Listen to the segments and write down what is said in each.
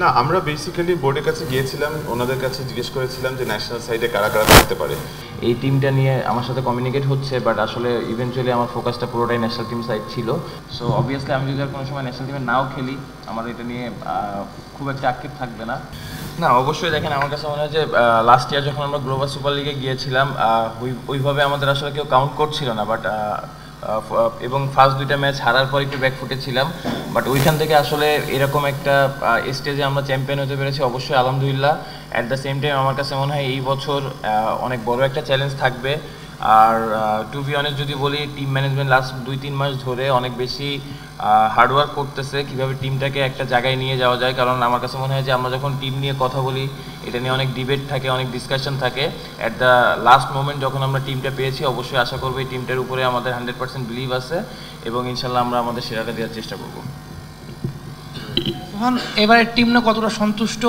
না, আমরা বেসিক্যালি বোর্ডের কাছে গিয়েছিলাম, ওনাদের কাছে জিজ্ঞেস করেছিলাম যে ন্যাশনাল সাইডে কারা কারা থাকতে পারে। এই টিমটা নিয়ে আমার সাথে কমিউনিকেট হচ্ছে, বাট আসলে ইভেনচুয়ালি আমার ফোকাসটা পুরোটাই ন্যাশনাল টিম সাইড ছিল। সো অবভিয়াসলি আমি যদি আর কোনো সময় ন্যাশনাল টিমে নাও খেলি, আমার এটা নিয়ে খুব একটা আক্ষেপ থাকবে না। না, অবশ্যই দেখেন, আমার কাছে মনে হয় যে লাস্ট ইয়ার যখন আমরা গ্লোবাল সুপার লিগে গিয়েছিলাম, ওইভাবে আমাদের আসলে কেউ কাউন্ট করছিল না, বাট এবং ফার্স্ট দুইটা ম্যাচ হারার পর একটু ব্যাকফুটে ছিলাম, বাট ওইখান থেকে আসলে এরকম একটা স্টেজে আমরা চ্যাম্পিয়ন হতে পেরেছি, অবশ্যই আলহামদুলিল্লাহ। অ্যাট দ্য সেম টাইম আমার কাছে মনে হয় এই বছর অনেক বড় একটা চ্যালেঞ্জ থাকবে। আর টু বি অনেস্ট যদি বলি, টিম ম্যানেজমেন্ট লাস্ট 2-3 মাস ধরে অনেক বেশি হার্ডওয়ার্ক করতেছে কীভাবে টিমটাকে একটা জায়গায় নিয়ে যাওয়া যায়। কারণ আমার কাছে মনে হয় যে আমরা যখন টিম নিয়ে কথা বলি, এটা নিয়ে অনেক ডিবেট থাকে, অনেক ডিসকাশন থাকে। অ্যাট দ্য লাস্ট মোমেন্ট যখন আমরা টিমটা পেয়েছি, অবশ্যই আশা করবো এই টিমটার উপরে আমাদের 100% বিলিভ আছে এবং ইনশাল্লাহ আমরা আমাদের সেরাটা দেওয়ার চেষ্টা করবো। এবারের টিম না কতটা সন্তুষ্ট,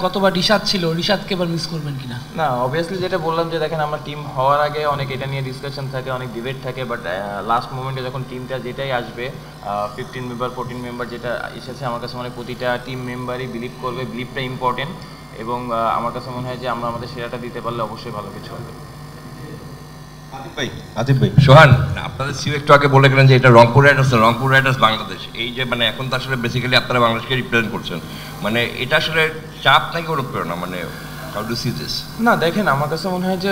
কতবার রিশাদ ছিল, রিশাদকে এবার মিস করবেন কিনা? না, অবভিয়াসলি যেটা বললাম যে দেখেন, আমরা টিম হওয়ার আগে অনেক এটা নিয়ে ডিসকাশন থাকে, অনেক ডিবেট থাকে, বাট লাস্ট মোমেন্টে যখন টিমটা যেটাই আসবে, 15 মেম্বার 14 মেম্বার যেটা এসেছে, আমার কাছে মনে হয় প্রতিটা টিম মেম্বারই বিলিভ করবে। বিলিভটা ইম্পর্টেন্ট এবং আমার কাছে মনে হয় যে আমরা আমাদের সেরাটা দিতে পারলে অবশ্যই ভালো কিছু হবে। আতিফ ভাই, সোহান, আপনাদের সিও একটু আগে বলে গেলেন যে এটা রংপুর রাইডার্স না, রংপুর রাইডার্স বাংলাদেশ। এই যে মানে এখন তো আসলে বেসিক্যালি আপনারা বাংলাদেশকে রিপ্রেজেন্ট করছেন, মানে এটা আসলে চাপ নাকি ওরকম করে না, মানে হাউ ডু সি দিস? না দেখেন, আমার কাছে মনে হয় যে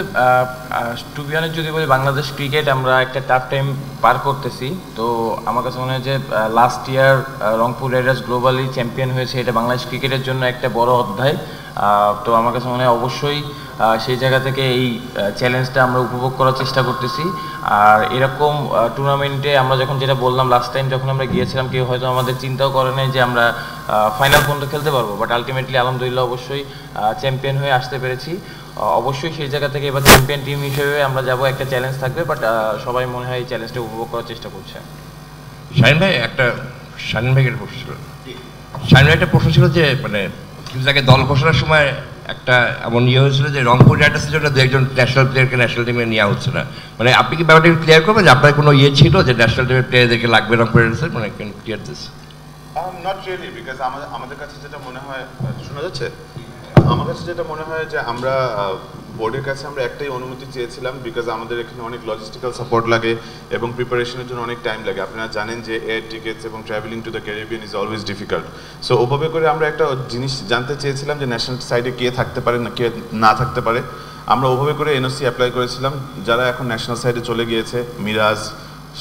টু বি অনেস্ট যদি বলি, বাংলাদেশ ক্রিকেট আমরা একটা টাফ টাইম পার করতেছি। তো আমার কাছে মনে হয় যে last year Rangpur Riders globally champion হয়েছে, এটা বাংলাদেশ ক্রিকেটের জন্য একটা বড় অধ্যায়। তো আমার কাছে মনে হয় অবশ্যই সেই জায়গা থেকে এই চ্যালেঞ্জটা আমরা উপভোগ করার চেষ্টা করতেছি। আর এরকম টুর্নামেন্টে আমরা যখন যেটা বললাম লাস্ট টাইম যখন আমরা গিয়েছিলাম, কেউ হয়তো আমাদের চিন্তাও করে নাই যে আমরা ফাইনাল পর্যন্ত খেলতে পারবো, বাট আলটিমেটলি আলহামদুলিল্লাহ অবশ্যই চ্যাম্পিয়ন হয়ে আসতে পেরেছি। অবশ্যই সেই জায়গা থেকে এবার চ্যাম্পিয়ন টিম হিসেবে আমরা যাব, একটা চ্যালেঞ্জ থাকবে, বাট সবাই মনে হয় এই চ্যালেঞ্জটা উপভোগ করার চেষ্টা করছে। শাহিন ভাই, শাহিন ভাইয়ের প্রশ্ন ছিল, শাহিন ভাই একটা প্রশ্ন ছিল যে মানে কিছু আগে দল ঘোষণার সময় একটা এমন ইয়ে হয়েছিল যে রংপুর রাইডার্সের জন্য 2 একজন ন্যাশনাল প্লেয়ারকে ন্যাশনাল টিমে নেওয়া হচ্ছে না, মানে আপনি কি ব্যাপারটা ক্লিয়ার করবেন যে আপনার কোনো ইয়ে ছিল যে ন্যাশনাল টিমের প্লেয়ারদেরকে লাগবে রংপুর রাইডার্সের, মানে can clear this? Not really, because আমাদের কাছে যেটা মনে হয়, শোনা যাচ্ছে, আমার কাছে যেটা মনে হয় যে আমরা বোর্ডের কাছে আমরা একটাই অনুমতি চেয়েছিলাম, বিকজ আমাদের এখানে অনেক লজিস্টিক্যাল সাপোর্ট লাগে এবং প্রিপারেশনের জন্য অনেক টাইম লাগে। আপনারা জানেন যে এয়ার টিকেটস এবং travelling to the Caribbean is always difficult. So ওভাবে করে আমরা একটা জিনিস জানতে চেয়েছিলাম যে ন্যাশনাল সাইডে কে থাকতে পারে না, কে না থাকতে পারে। আমরা ওভাবে করে এনওসি অ্যাপ্লাই করেছিলাম। যারা এখন ন্যাশনাল সাইডে চলে গিয়েছে, মিরাজ,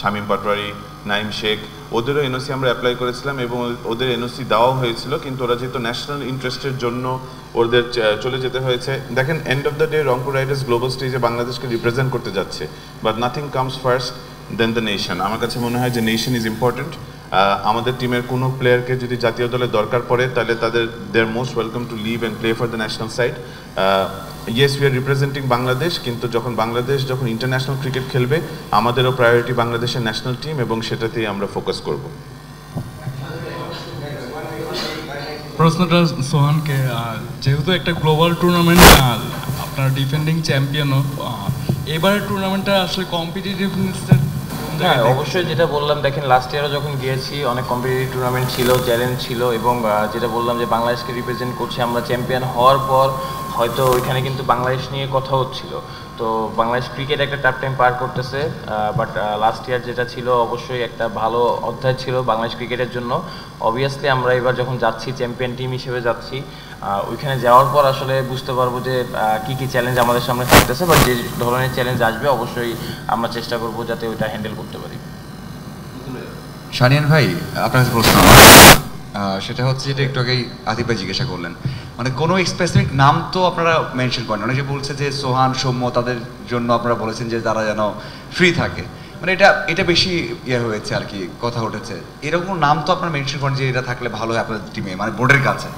শামীম পাটোয়ারি, নাইম শেখ, ওদেরও এনওসি আমরা অ্যাপ্লাই করেছিলাম এবং ওদের এনওসি দেওয়াও হয়েছিল, কিন্তু ওরা যেহেতু ন্যাশনাল ইন্টারেস্টের জন্য ওদের চলে যেতে হয়েছে। দেখেন, end of the day Rangpur riders global স্টেজে বাংলাদেশকে রিপ্রেজেন্ট করতে যাচ্ছে, but nothing comes first than the nation. আমার কাছে মনে হয় যে নেশন ইজ ইম্পর্টেন্ট। আমাদের টিমের কোনো প্লেয়ারকে যদি জাতীয় দলে দরকার পড়ে, তাহলে they are most welcome to live and play for the national side. Yes, we are representing Bangladesh, কিন্তু বাংলাদেশ যখন ইন্টারন্যাশনাল ক্রিকেট খেলবে, আমাদেরও প্রায়োরিটি বাংলাদেশের ন্যাশনাল টিম এবং সেটাতেই আমরা ফোকাস করব। প্রশ্নটা সোহানকে, যেহেতু একটা গ্লোবাল টুর্নামেন্ট, আপনার ডিফেন্ডিং চ্যাম্পিয়নও, এবারের টুর্নামেন্টটা আসলে কম্পিটিটিভনেসের? হ্যাঁ, অবশ্যই যেটা বললাম, দেখেন লাস্ট ইয়ারও যখন গিয়েছি অনেক কম্পিটিটিভ টুর্নামেন্ট ছিল, চ্যালেঞ্জ ছিল এবং যেটা বললাম যে বাংলাদেশকে রিপ্রেজেন্ট করছি আমরা। চ্যাম্পিয়ন হওয়ার পর হয়তো ওইখানে কিন্তু বাংলাদেশ নিয়ে কথা হচ্ছিল। তো বাংলাদেশ ক্রিকেট একটা টাফ টাইম পার করতেছে, বাট লাস্ট ইয়ার যেটা ছিল অবশ্যই একটা ভালো অধ্যায় ছিল বাংলাদেশ ক্রিকেটের জন্য। অবভিয়াসলি আমরা এবার যখন যাচ্ছি চ্যাম্পিয়ন টিম হিসেবে যাচ্ছি, ওইখানে যাওয়ার পর আসলে বুঝতে পারবো যে কী কী চ্যালেঞ্জ আমাদের সামনে থাকতেছে, বা যে ধরনের চ্যালেঞ্জ আসবে অবশ্যই আমরা চেষ্টা করবো যাতে ওইটা হ্যান্ডেল করতে পারি। শানিয়ান ভাই, আপনার কাছে প্রশ্ন, সেটা হচ্ছে যেটা একটু আগেই আতিফ ভাই জিজ্ঞাসা করলেন, মানে কোনো স্পেসিফিক নাম তো আপনারা মেনশন করেন, অনেকে বলছে যে সোহান, সৌম্য, তাদের জন্য আপনারা বলেছেন যে তারা যেন ফ্রি থাকে, মানে এটা বেশি ইয়ে হয়েছে আর কি, কথা উঠেছে। এরকম নাম তো আপনারা মেনশন করেন যে এটা থাকলে ভালো হয় আপনাদের টিমে, মানে বোর্ডের কাছে?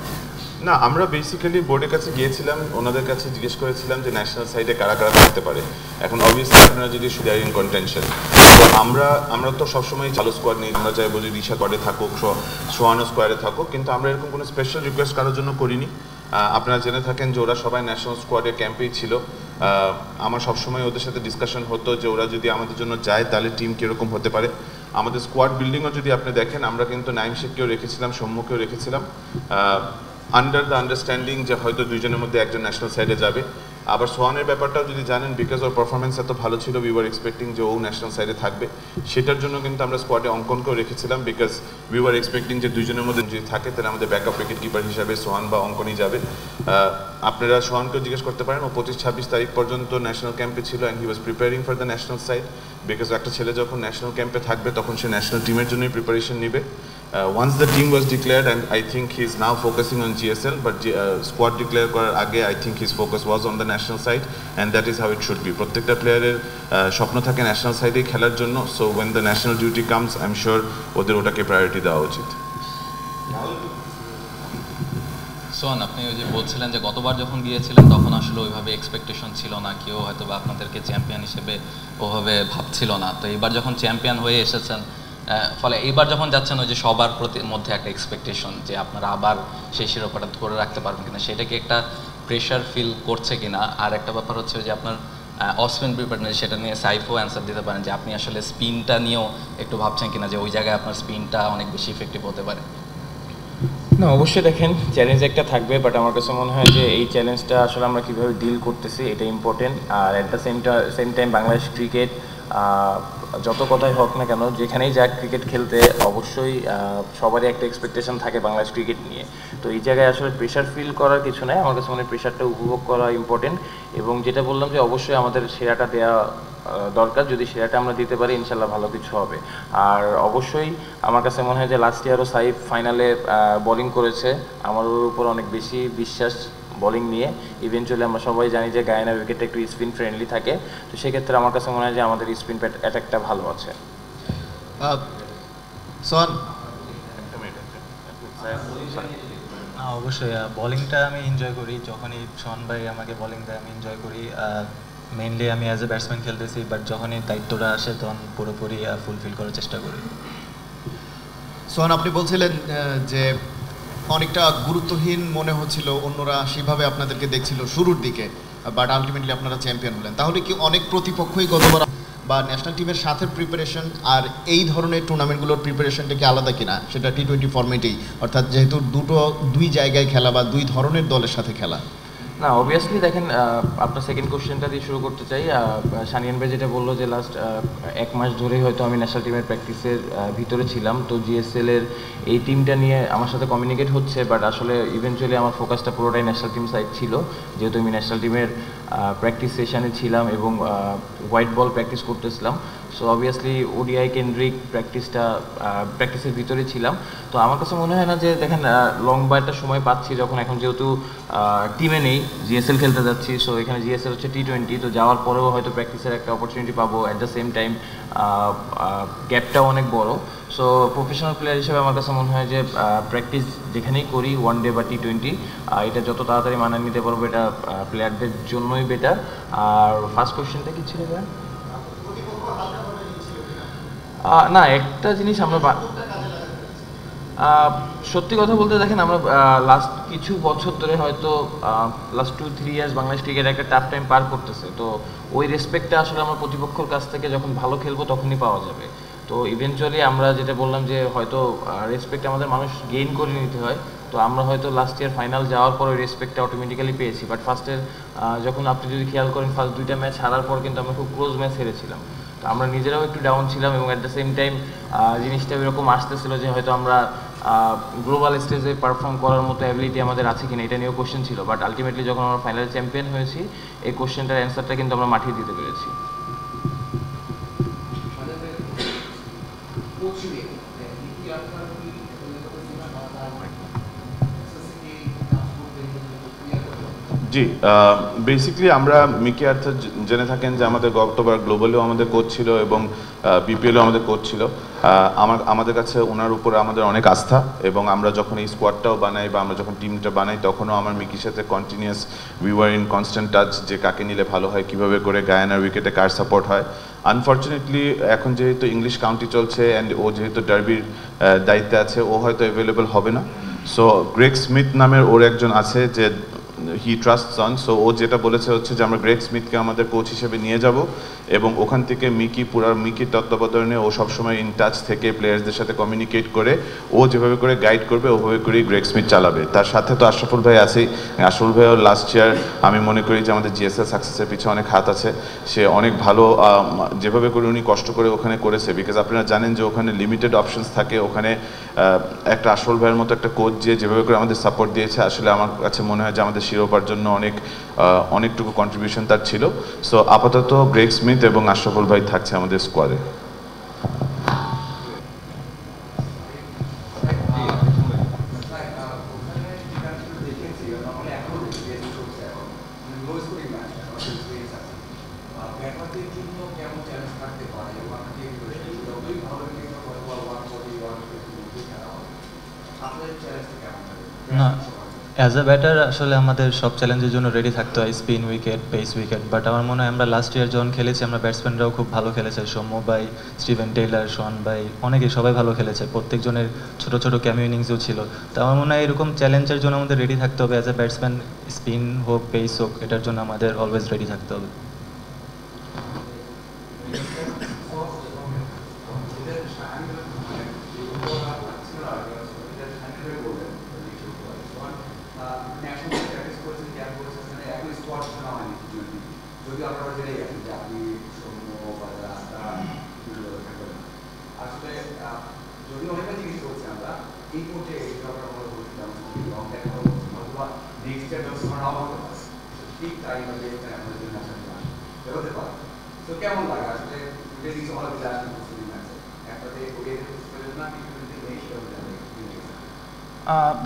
না, আমরা বেসিক্যালি বোর্ডের কাছে গিয়েছিলাম, ওনাদের কাছে জিজ্ঞেস করেছিলাম যে ন্যাশনাল সাইডে কারা কারা থাকতে পারে। এখন অবভিয়াসলি আপনারা যদি শুধু ইন কন্টেনশন, তো আমরা তো সবসময় চালু স্কোয়াড নেই, আমরা চাইবো যে রিশা স্কোয়াডে থাকুক, সোহানো স্কোয়াডে থাকুক, কিন্তু আমরা এরকম কোনো স্পেশাল রিকোয়েস্ট কারোর জন্য করিনি। আপনারা জেনে থাকেন যে ওরা সবাই ন্যাশনাল স্কোয়াডের ক্যাম্পেই ছিল। আমার সবসময় ওদের সাথে ডিসকাশন হতো যে ওরা যদি আমাদের জন্য যায় তাহলে টিম কীরকম হতে পারে। আমাদের স্কোয়াড বিল্ডিংও যদি আপনি দেখেন, আমরা কিন্তু নাইম শেখকেও রেখেছিলাম, সৌম্যকেও রেখেছিলাম। আন্ডার দ্য আন্ডারস্ট্যান্ডিং যে হয়তো দুইজনের মধ্যে একজন ন্যাশনাল সাইডে যাবে। আবার সোহানের ব্যাপারটাও যদি জানেন, বিকজ ওর পারফরমেন্স এত ভালো ছিল, উই ওয়ার এক্সপেক্টিং যে ও ন্যাশনাল সাইডে থাকবে। সেটার জন্য কিন্তু আমরা স্কোয়াডে অঙ্কন করে রেখেছিলাম, বিকজ উই ওয়ার এক্সপেক্টিং যে দুইজনের মধ্যে যদি থাকে তাহলে আমাদের ব্যাকআপ উইকেট কিপার হিসাবে সোহান বা অঙ্কনই যাবে। আপনারা সোহানকেও জিজ্ঞেস করতে পারেন, ও 25-26 তারিখ পর্যন্ত ন্যাশনাল ক্যাম্পে ছিল and he was preparing for the national side, because একটা ছেলে যখন ন্যাশনাল ক্যাম্পে থাকবে তখন সে ন্যাশনাল টিমের জন্যই প্রিপারেশন নেবে। Once the team was declared, and I think he's now focusing on GSL, but squad declare করার আগে I think his focus was on the national side, and that is how it should be. প্রত্যেকটা প্লেয়ারের স্বপ্ন থাকে national সাইডে খেলার জন্য, so when the national duty comes, I'm sure ওদের ওটাকে প্রায়োরিটি দেওয়া উচিত। সোহান, আপনি ওই যে বলছিলেন যে গতবার যখন গিয়েছিলেন তখন আসলে ওইভাবে এক্সপেকটেশন ছিল না, কেউ হয়তো বা আপনাদেরকে চ্যাম্পিয়ন হিসেবে ওভাবে ভাবছিল না, তো এবার যখন চ্যাম্পিয়ন হয়ে এসেছেন, ফলে এইবার যখন যাচ্ছেন ওই যে সবার মধ্যে একটা এক্সপেকটেশন যে আপনারা আবার সেই শিরোপাটা ধরে রাখতে পারবেন কিনা, সেটা কি একটা প্রেশার ফিল করছে কিনা? আর একটা ব্যাপার হচ্ছে যে আপনার অফ স্পিন প্রিপারেশন, সেটা নিয়ে সাইফও অ্যান্সার দিতে পারেন যে আপনি আসলে স্পিনটা নিয়েও একটু ভাবছেন কিনা যে ওই জায়গায় আপনার স্পিনটা অনেক বেশি ইফেক্টিভ হতে পারে। না, অবশ্যই দেখেন চ্যালেঞ্জ একটা থাকবে, বাট আমার কাছে মনে হয় যে এই চ্যালেঞ্জটা আসলে আমরা কীভাবে ডিল করতেছি এটা ইম্পর্টেন্ট। আর at the same time Bangladesh cricket যত কথাই হোক না কেন, যেখানেই যাক ক্রিকেট খেলতে অবশ্যই সবারই একটা এক্সপেকটেশন থাকে বাংলাদেশ ক্রিকেট নিয়ে। তো এই জায়গায় আসলে প্রেশার ফিল করার কিছু নাই, আমার কাছে মনে হয় প্রেশারটা উপভোগ করা ইম্পর্টেন্ট। এবং যেটা বললাম যে অবশ্যই আমাদের সেরাটা দেওয়া দরকার, যদি সেরাটা আমরা দিতে পারি ইনশাল্লাহ ভালো কিছু হবে। আর অবশ্যই আমার কাছে মনে হয় যে লাস্ট ইয়ারও সাইফ ফাইনালে বোলিং করেছে, আমার ওর উপর অনেক বেশি বিশ্বাস বোলিং নিয়ে। ইভেনচুয়ালি আমরা সবাই জানি যে গায়ানার উইকেটটা একটু স্পিন ফ্রেন্ডলি থাকে, তো সেক্ষেত্রে আমার কাছে মনে হয় যে আমাদের স্পিন অ্যাটাকটা ভালো আছে। অবশ্যই বোলিংটা আমি এনজয় করি, যখনই সোহান ভাই আমাকে বোলিং দেয় আমি এনজয় করি। মেইনলি আমি অ্যাজ এ ব্যাটসম্যান খেলতেছি, বাট যখনই দায়িত্বটা আসে তখন পুরোপুরি ফুলফিল করার চেষ্টা করি। সোহান, আপনি বলছিলেন যে অনেকটা গুরুত্বহীন মনে হচ্ছিল, অন্যরা সেভাবে আপনাদেরকে দেখছিল শুরুর দিকে, বাট আলটিমেটলি আপনারা চ্যাম্পিয়ন হলেন। তাহলে কি অনেক প্রতিপক্ষই গতবার বা ন্যাশনাল টিমের সাথে প্রিপারেশন আর এই ধরনের টুর্নামেন্টগুলোর প্রিপারেশনটা কি আলাদা কিনা, সেটা T20 ফরম্যাটেই, অর্থাৎ যেহেতু দুই জায়গায় খেলা বা দুই ধরনের দলের সাথে খেলা? না, অবভিয়াসলি দেখেন, আপনার সেকেন্ড কোশ্চেনটা দিয়ে শুরু করতে চাই। সানিয়ান ভাই যেটা বললো যে লাস্ট 1 মাস ধরেই হয়তো আমি ন্যাশনাল টিমের প্র্যাকটিসের ভিতরে ছিলাম, তো জিএসএলের এই টিমটা নিয়ে আমার সাথে কমিউনিকেট হচ্ছে, বাট আসলে ইভেনচুয়ালি আমার ফোকাসটা পুরোটাই ন্যাশনাল টিম সাইড ছিল, যেহেতু আমি ন্যাশনাল টিমের প্র্যাকটিস সেশনে ছিলাম এবং হোয়াইট বল প্র্যাকটিস করতেছিলাম। সো অবভিয়াসলি ওডিআই কেন্দ্রিক প্র্যাকটিসের ভিতরে ছিলাম। তো আমার কাছে মনে হয় না যে দেখেন লং বা একটা সময় পাচ্ছি, যখন এখন যেহেতু টিমে নেই, জিএসএল খেলতে যাচ্ছি, সো এখানে জিএসএল হচ্ছে T20, তো যাওয়ার পরেও হয়তো প্র্যাকটিসের একটা অপরচুনিটি পাবো। অ্যাট দ্য সেম টাইম গ্যাপটাও অনেক বড়। সো প্রফেশনাল প্লেয়ার হিসেবে আমার কাছে মনে হয় যে প্র্যাকটিস যেখানেই করি, ওয়ান ডে বা T20, এটা যত তাড়াতাড়ি মানিয়ে নিতে পারবো এটা প্লেয়ারদের জন্যই বেটার। আর ফার্স্ট কোয়েশ্চেনটা কি ছিল ভাই? না, একটা জিনিস আমরা সত্যি কথা বলতে দেখেন, আমরা লাস্ট কিছু বছর ধরে হয়তো লাস্ট 2-3 ইয়ার্স বাংলাদেশ ক্রিকেট একটা টাফ টাইম পার করতেছে, তো ওই রেসপেক্টটা আসলে আমরা প্রতিপক্ষের কাছ থেকে যখন ভালো খেলবো তখনই পাওয়া যাবে। তো ইভেনচুয়ালি আমরা যেটা বললাম যে হয়তো রেসপেক্ট আমাদের মানুষ গেইন করে নিতে হয়, তো আমরা হয়তো লাস্ট ইয়ার ফাইনাল যাওয়ার পর ওই রেসপেক্টটা অটোমেটিক্যালি পেয়েছি। বাট ফার্স্টের যখন আপনি যদি খেয়াল করেন, ফার্স্ট 2টা ম্যাচ হারার পর কিন্তু আমরা খুব ক্লোজ ম্যাচ হেরেছিলাম, তো আমরা নিজেরাও একটু ডাউন ছিলাম। এবং অ্যাট দ্য সেম টাইম জিনিসটা এরকম আসতেছিল যে হয়তো আমরা গ্লোবাল স্টেজে পারফর্ম করার মতো অ্যাবিলিটি আমাদের আছে কিনা, এটা নিয়েও কোশ্চেন ছিল। বাট আলটিমেটলি যখন আমরা ফাইনাল চ্যাম্পিয়ন হয়েছি, এই কোশ্চেনটার অ্যান্সারটা কিন্তু আমরা মাঠিয়ে দিতে পেরেছি। জি, বেসিক্যালি আমরা মিকি আর্থার জেনে থাকেন যে আমাদের গতবার গ্লোবালেও আমাদের কোচ ছিল এবং বিপিএলও আমাদের কোচ ছিল। আমাদের কাছে ওনার উপরে আমাদের অনেক আস্থা, এবং আমরা যখন এই স্কোয়াডটাও বানাই বা আমরা যখন টিমটা বানাই, তখনও আমার মিকির সাথে continuous we were in constant touch, যে কাকে নিলে ভালো হয়, কীভাবে করে গায়ানার উইকেটে কার সাপোর্ট হয়। আনফর্চুনেটলি এখন যেহেতু ইংলিশ কাউন্টি চলছে অ্যান্ড ও যেহেতু ডার্বির দায়িত্বে আছে, ও হয়তো অ্যাভেলেবল হবে না। সো গ্রেগ স্মিথ নামের ওর একজন আছে যে হি ট্রাস্টস অন, সো ও যেটা বলেছে হচ্ছে যে আমরা গ্রেগ স্মিথকে আমাদের কোচ হিসেবে নিয়ে যাব এবং ওখান থেকে মিকির তত্ত্বাবধানে ও সবসময় ইন টাচ থেকে প্লেয়ার্সদের সাথে কমিউনিকেট করে ও যেভাবে করে গাইড করবে ওভাবে করেই গ্রেগ স্মিথ চালাবে। তার সাথে তো আশরাফুল ভাই আছেই। আশরাফুল ভাইও লাস্ট ইয়ার আমি মনে করি যে আমাদের জিএসএল সাকসেসের পিছনে অনেক হাত আছে। সে অনেক ভালো যেভাবে করে উনি কষ্ট করে ওখানে করেছে, বিকজ আপনারা জানেন যে ওখানে লিমিটেড অপশনস থাকে। ওখানে একটা আশরাফুল ভাইয়ের মতো একটা কোচ যেভাবে করে আমাদের সাপোর্ট দিয়েছে, আসলে আমার কাছে মনে হয় যে আমাদের শিরোপার জন্য অনেকটুকু কন্ট্রিবিউশন তার ছিল। সো আপাতত গ্রেগ স্মিথ এবং আশরাফুল ভাই থাকছে আমাদের স্কোয়াডে। না, অ্যাজ এ ব্যাটার আসলে আমাদের সব চ্যালেঞ্জের জন্য রেডি থাকতে হয়, spin wicket, pace wicket. But আমার মনে হয় আমরা লাস্ট ইয়ার যখন খেলেছি আমরা ব্যাটসম্যানরাও খুব ভালো খেলেছে। সৌম্য ভাই, স্টিভেন টেইলার, সোহান ভাই, অনেকেই সবাই ভালো খেলেছে। প্রত্যেকজনের ছোটো ছোটো ক্যামিও ইনিংসও ছিল। তো আমার মনে হয় এরকম চ্যালেঞ্জের জন্য আমাদের রেডি থাকতে হবে। অ্যাজ এ ব্যাটসম্যান, স্পিন হোক, পেস হোক, এটার জন্য আমাদের অলওয়েজ রেডি থাকতে হবে।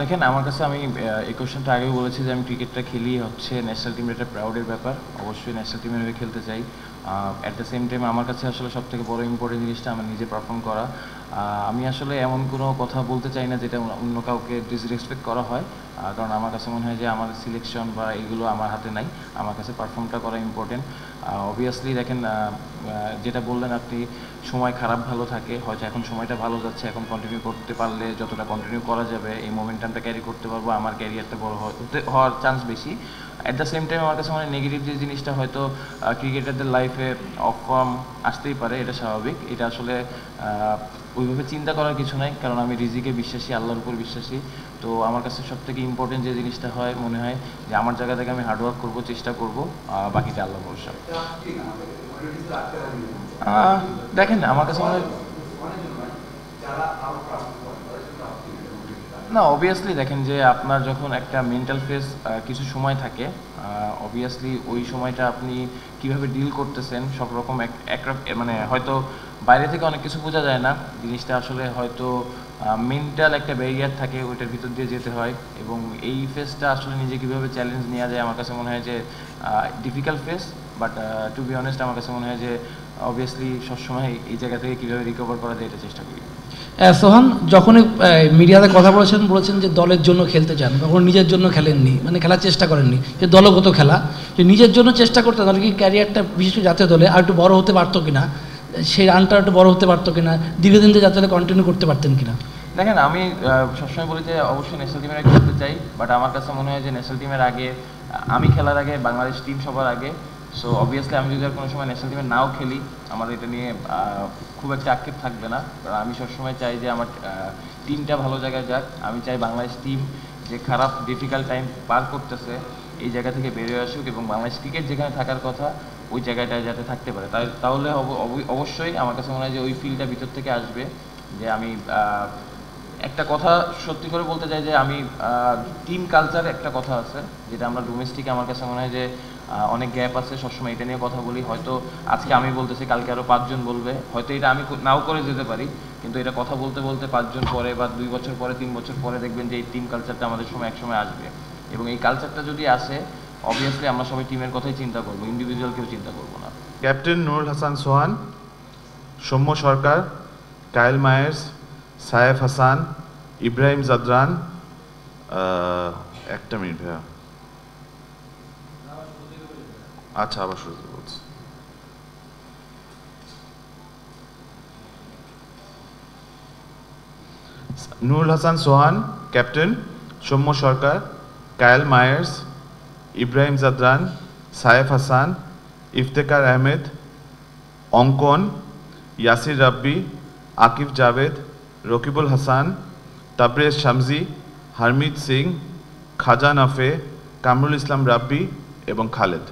দেখেন, আমার কাছে আমি এই কোয়েশ্চেনটা আগেও বলেছি যে আমি ক্রিকেটটা খেলি হচ্ছে ন্যাশনাল টিমের একটা প্রাউডের ব্যাপার। অবশ্যই ন্যাশনাল টিমের হয়ে খেলতে চাই। অ্যাট দ্য সেম টাইম আমার কাছে আসলে সবথেকে বড় ইম্পর্টেন্ট জিনিসটা আমার নিজে পারফর্ম করা। আমি আসলে এমন কোনো কথা বলতে চাই না যেটা অন্য কাউকে ডিসরেসপেক্ট করা হয়, কারণ আমার কাছে মনে হয় যে আমার সিলেকশন বা এগুলো আমার হাতে নাই। আমার কাছে পারফর্মটা করা ইম্পর্টেন্ট। অবভিয়াসলি দেখেন, যেটা বললেন আপনি, সময় খারাপ ভালো থাকে, হয়তো এখন সময়টা ভালো যাচ্ছে, এখন কন্টিনিউ করতে পারলে যতটা কন্টিনিউ করা যাবে এই মোমেন্টামটা ক্যারি করতে পারবো, আমার ক্যারিয়ারটা বড় হওয়ার চান্স বেশি। অ্যাট দ্য সেম টাইম আমার কাছে মানে নেগেটিভ যে জিনিসটা হয়তো ক্রিকেটারদের লাইফে অফ ফর্ম আসতেই পারে, এটা স্বাভাবিক। এটা আসলে ওইভাবে চিন্তা করার কিছু নাই, কারণ আমি রিজিকে বিশ্বাসী, আল্লাহর উপর বিশ্বাসী। তো আমার কাছে সবথেকে ইম্পর্টেন্ট যে জিনিসটা হয় মনে হয় যে আমার জায়গা থেকে আমি হার্ডওয়ার্ক করবো, চেষ্টা করবো, বাকিটা আল্লাহ ভরসা। দেখেন, আমার কাছে মনে হয় না, অবভিয়াসলি দেখেন যে আপনার যখন একটা মেন্টাল ফেস কিছু সময় থাকে, অবভিয়াসলি ওই সময়টা আপনি কিভাবে ডিল করতেছেন সব রকম মানে হয়তো বাইরে থেকে অনেক কিছু বোঝা যায় না, জিনিসটা আসলে হয়তো মেন্টাল একটা ব্যারিয়ার থাকে, ওইটার ভিতর দিয়ে যেতে হয়। এবং এই ফেসটা আসলে নিজে কীভাবে চ্যালেঞ্জ নেওয়া যায় আমার কাছে মনে হয় যে difficult face. But to be honest, আমার কাছে মনে হয় যে অবভিয়াসলি সবসময় এই জায়গা থেকে কীভাবে রিকভার করা যায় এটা চেষ্টা করি। সোহান যখনই মিডিয়াতে কথা বলেছেন যে দলের জন্য খেলতে চান, তখন নিজের জন্য খেলেননি, মানে খেলার চেষ্টা করেননি, যে দলগত খেলা, যে নিজের জন্য চেষ্টা করতে তাহলে কি ক্যারিয়ারটা বিশেষ করে জাতীয় দলে আর একটু বড় হতে পারতো কিনা, সেই রানটা একটু বড় হতে পারতো কিনা, দীর্ঘদিন যে জাতীয় দলে কন্টিনিউ করতে পারতেন কিনা? দেখেন, আমি সবসময় বলি যে অবশ্যই ন্যাশনাল টিমের আগে খেলতে চাই, বাট আমার কাছে মনে হয় যে ন্যাশনাল টিমের আগে, আমি খেলার আগে বাংলাদেশ টিম সবার আগে। সো অবভিয়াসলি আমি যদি আর কোনো সময় ন্যাশনাল টিমে নাও খেলি, আমার এটা নিয়ে খুব একটা আক্ষেপ থাকবে না, কারণ আমি সবসময় চাই যে আমার টিমটা ভালো জায়গায় যাক। আমি চাই বাংলাদেশ টিম যে খারাপ ডিফিকাল্ট টাইম পার করতেছে এই জায়গা থেকে বেরিয়ে আসুক, এবং বাংলাদেশ ক্রিকেট যেখানে থাকার কথা ওই জায়গাটায় যাতে থাকতে পারে। তাহলে অবশ্যই আমার কাছে মনে হয় যে ওই ফিলটা ভিতর থেকে আসবে। যে আমি একটা কথা সত্যি করে বলতে চাই যে আমি টিম কালচার একটা কথা আছে যেটা আমরা ডোমেস্টিকে, আমার কাছে মনে হয় যে অনেক গ্যাপ আছে, সবসময় এটা নিয়ে কথা বলি। হয়তো আজকে আমি বলতেছি, কালকে আরও 5 জন বলবে, হয়তো এটা আমি নাও করে যেতে পারি, কিন্তু এটা কথা বলতে বলতে 5 জন পরে বা 2 বছর পরে, 3 বছর পরে দেখবেন যে এই টিম কালচারটা আমাদের সময় একসময় আসবে। এবং এই কালচারটা যদি আসে, অবভিয়াসলি আমরা সবাই টিমের কথাই চিন্তা করবো, ইন্ডিভিজুয়াল কেউ চিন্তা করবো না। ক্যাপ্টেন নুরুল হাসান সোহান, সৌম্য সরকার, কায়েল মায়ার্স, সায়েফ হাসান, ইব্রাহিম জাদরান, একটা মিনিট ভাইয়া, আচ্ছা আবার শুরু বলছি। নুরুল হাসান সোহান ক্যাপ্টেন, সৌম্য সরকার, কায়েল মায়ার্স, ইব্রাহিম জাদরান, সায়েফ হাসান, ইফতেখার আহমেদ, অঙ্কন, ইয়াসির রাব্বি, আকিব জাভেদ, রকিবুল হাসান, তাবরেজ শামজি, হারমিত সিং, খাজা নাফে, কামরুল ইসলাম রাব্বি এবং খালেদ।